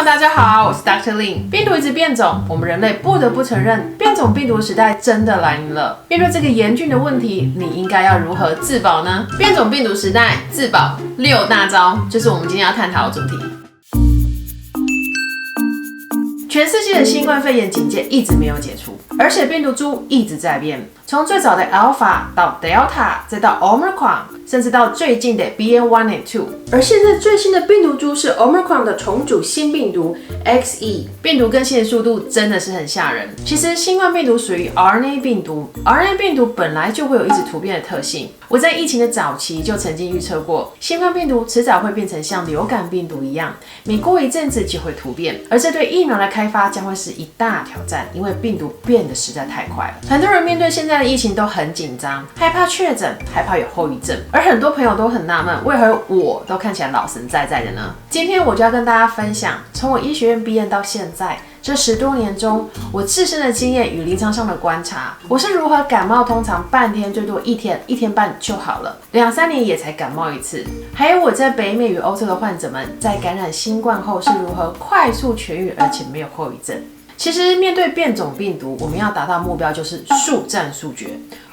大家好，我是 Dr. Lin。病毒一直变种，我们人类不得不承认，变种病毒时代真的来临了。面对这个严峻的问题，你应该要如何自保呢？变种病毒时代自保6大招，就是我们今天要探讨的主题。全世界的新冠肺炎警戒一直没有解除，而且病毒株一直在变，从最早的 Alpha 到 Delta， 再到 Omicron， 甚至到最近的 BA.1 and 2。而现在最新的病毒株是 Omicron 的重组新病毒 XE， 病毒更新的速度真的是很吓人。其实新冠病毒属于 RNA 病毒 ，RNA 病毒本来就会有一直突变的特性。我在疫情的早期就曾经预测过，新冠病毒迟早会变成像流感病毒一样，每过一阵子就会突变，而这对疫苗的开发将会是一大挑战，因为病毒变得实在太快了。很多人面对现在的疫情都很紧张，害怕确诊，害怕有后遗症，而很多朋友都很纳闷，为何我都看起来老神在在的呢？今天我就要跟大家分享，从我医学院毕业到现在这10多年中，我自身的经验与临床上的观察，我是如何感冒通常半天最多1天1天半就好了，2、3年也才感冒一次。还有我在北美与欧洲的患者们在感染新冠后是如何快速痊愈，而且没有后遗症。其实面对变种病毒，我们要达到目标就是速战速决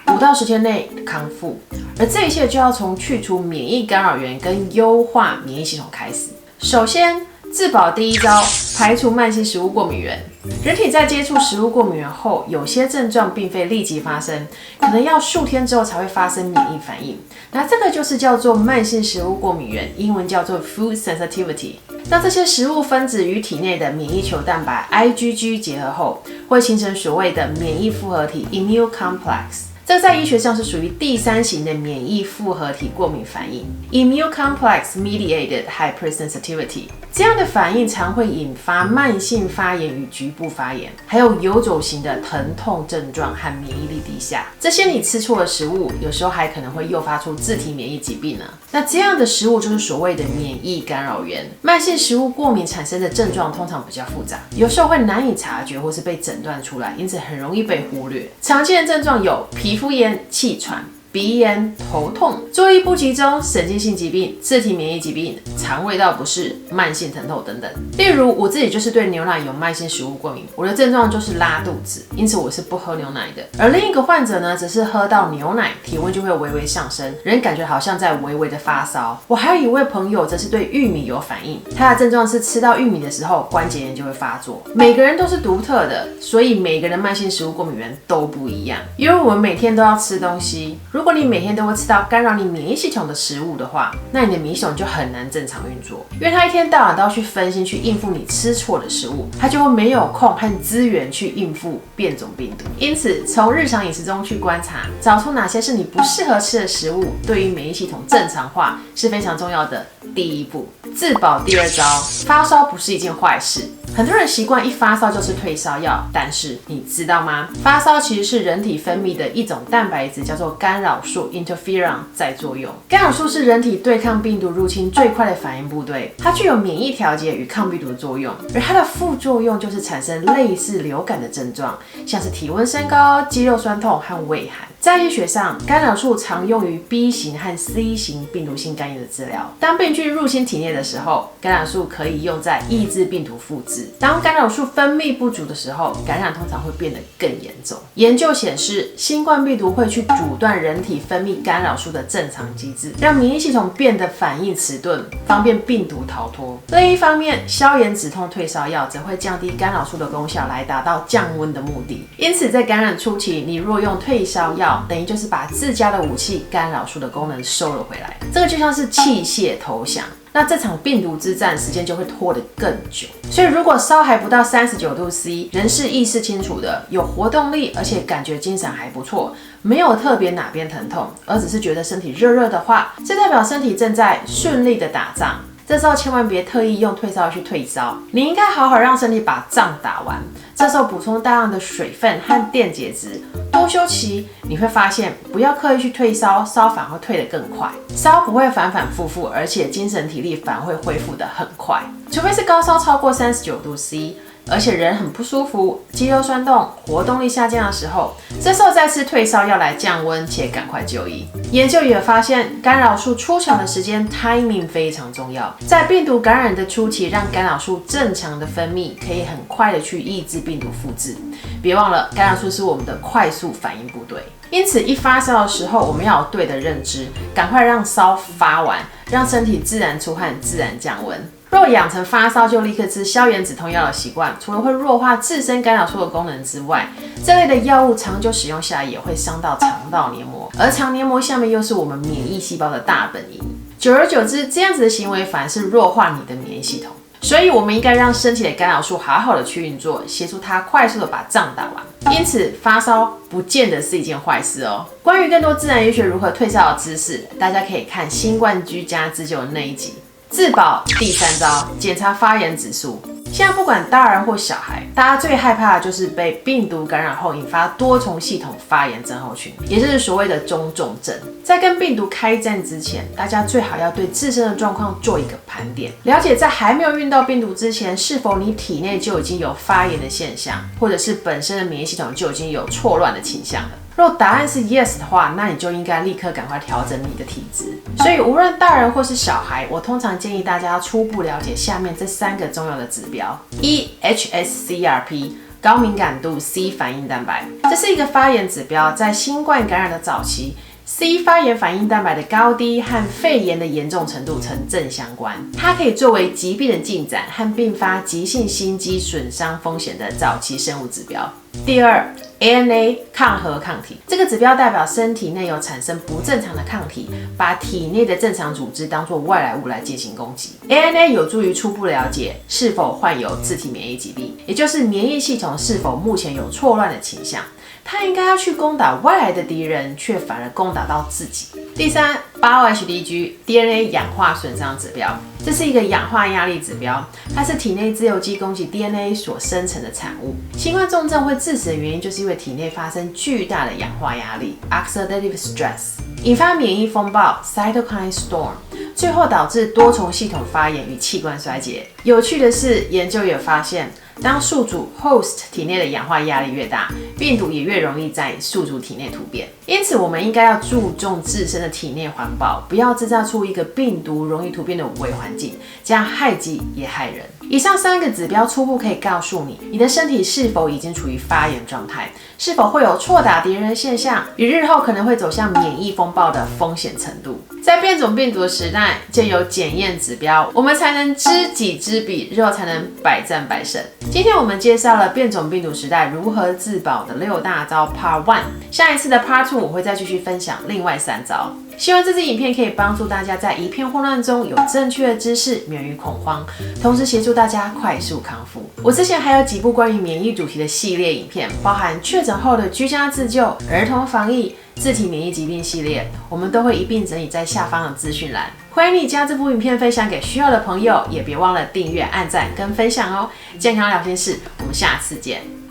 ，5到10天内康复，而这一切就要从去除免疫干扰源跟优化免疫系统开始。首先，自保第一招，排除慢性食物过敏源。人体在接触食物过敏源后，有些症状并非立即发生，可能要数天之后才会发生免疫反应。那这个就是叫做慢性食物过敏源，英文叫做 food sensitivity。当这些食物分子与体内的免疫球蛋白 IgG 结合后，会形成所谓的免疫复合体 immune complex。这个在医学上是属于第3型的免疫复合体过敏反应 （immune complex mediated hypersensitivity）。这样的反应常会引发慢性发炎与局部发炎，还有游走型的疼痛症状和免疫力低下。这些你吃错的食物，有时候还可能会诱发出自体免疫疾病呢。那这样的食物就是所谓的免疫干扰源。慢性食物过敏产生的症状通常比较复杂，有时候会难以察觉或是被诊断出来，因此很容易被忽略。常见的症状有皮肤炎、气喘、鼻炎、头痛、注意力不集中、神经性疾病、自体免疫疾病、肠胃道不适、慢性疼痛等等。例如我自己就是对牛奶有慢性食物过敏，我的症状就是拉肚子，因此我是不喝牛奶的。而另一个患者呢，则是喝到牛奶，体温就会微微上升，人感觉好像在微微的发烧。我还有一位朋友则是对玉米有反应，他的症状是吃到玉米的时候关节炎就会发作。每个人都是独特的，所以每个人慢性食物过敏源都不一样。因为我们每天都要吃东西，如果你每天都会吃到干扰你免疫系统的食物的话，那你的免疫系统就很难正常运作，因为它一天到晚都要去分心去应付你吃错的食物，它就会没有空和资源去应付变种病毒。因此，从日常饮食中去观察，找出哪些是你不适合吃的食物，对于免疫系统正常化是非常重要的第一步。自保第2招，发烧不是一件坏事。很多人习惯一发烧就吃退烧药，但是你知道吗？发烧其实是人体分泌的一种蛋白质，叫做干扰素 interferon 在作用。干扰素是人体对抗病毒入侵最快的反应部队，它具有免疫调节与抗病毒的作用，而它的副作用就是产生类似流感的症状，像是体温升高、肌肉酸痛和畏寒。在医学上，干扰素常用于 B 型和 C 型病毒性肝炎的治疗。当病菌入侵体内的时候，干扰素可以用在抑制病毒复制。当干扰素分泌不足的时候，感染通常会变得更严重。研究显示，新冠病毒会去阻断人体分泌干扰素的正常机制，让免疫系统变得反应迟钝，方便病毒逃脱。另一方面，消炎止痛退烧药则会降低干扰素的功效，来达到降温的目的。因此，在感染初期，你若用退烧药，等于就是把自家的武器干扰素的功能收了回来。这个就像是器械投降。那这场病毒之战时间就会拖得更久。所以如果烧还不到39度C， 人是意识清楚的，有活动力，而且感觉精神还不错，没有特别哪边疼痛，而只是觉得身体热热的话，这代表身体正在顺利的打仗。这时候千万别特意用退烧药去退烧，你应该好好让身体把仗打完。这时候补充大量的水分和电解质，多休息，你会发现不要刻意去退烧，烧反而会退得更快。烧不会反反复复，而且精神体力反而会恢复得很快。除非是高烧超过39度C，而且人很不舒服，肌肉酸痛，活动力下降的时候，这时候再吃退烧药来降温，且赶快就医。研究也发现，干扰素出场的时间 timing 非常重要，在病毒感染的初期，让干扰素正常的分泌，可以很快的去抑制病毒复制。别忘了，干扰素是我们的快速反应部队。因此，一发烧的时候，我们要有对的认知，赶快让烧发完，让身体自然出汗，自然降温。若养成发烧就立刻吃消炎止痛药的习惯，除了会弱化自身干扰素的功能之外，这类的药物长久使用下来也会伤到肠道黏膜，而肠黏膜下面又是我们免疫细胞的大本营。久而久之，这样子的行为反而是弱化你的免疫系统。所以，我们应该让身体的干扰素好好的去运作，协助它快速的把仗打完。因此，发烧不见得是一件坏事哦。关于更多自然医学如何退烧的知识，大家可以看新冠居家自救的那一集。自保第3招，检查发炎指数。现在不管大人或小孩，大家最害怕的就是被病毒感染后引发多重系统发炎症候群，也就是所谓的中重症。在跟病毒开战之前，大家最好要对自身的状况做一个盘点，了解在还没有遇到病毒之前，是否你体内就已经有发炎的现象，或者是本身的免疫系统就已经有错乱的倾向了。若答案是 yes 的话，那你就应该立刻赶快调整你的体质。所以无论大人或是小孩，我通常建议大家初步了解下面这3个重要的指标：1 HSCRP 高敏感度 C 反应蛋白，这是一个发炎指标，在新冠感染的早期。C 发炎反应蛋白的高低和肺炎的严重程度呈正相关，它可以作为疾病的进展和并发急性心肌损伤风险的早期生物指标。第二 ，ANA 抗核抗体，这个指标代表身体内有产生不正常的抗体，把体内的正常组织当作外来物来进行攻击。ANA 有助于初步了解是否患有自体免疫疾病，也就是免疫系统是否目前有错乱的倾向。他应该要去攻打外来的敌人，却反而攻打到自己。第三，8-HDG DNA 氧化损伤指标，这是一个氧化压力指标，它是体内自由基攻击 DNA 所生成的产物。新冠重症会致死的原因，就是因为体内发生巨大的氧化压力 （oxidative stress）， 引发免疫风暴 （cytokine storm）， 最后导致多重系统发炎与器官衰竭。有趣的是，研究也发现，当宿主 host 体内的氧化压力越大，病毒也越容易在宿主体内突变。因此，我们应该要注重自身的体内环保，不要制造出一个病毒容易突变的微环境，这样害己也害人。以上3个指标初步可以告诉你，你的身体是否已经处于发炎状态，是否会有错打敌人的现象，与日后可能会走向免疫风暴的风险程度。在变种病毒的时代，借由检验指标，我们才能知己知彼，日后才能百战百胜。今天我们介绍了变种病毒时代如何自保的6大招 Part 1， 下一次的 Part 2我会再继续分享另外3招。希望这支影片可以帮助大家在一片混乱中有正确的知识，免于恐慌，同时协助大家快速康复。我之前还有几部关于免疫主题的系列影片，包含确诊后的居家自救、儿童防疫、自体免疫疾病系列，我们都会一并整理在下方的资讯栏。欢迎你将这部影片分享给需要的朋友，也别忘了订阅、按赞跟分享哦。健康聊天室，我们下次见。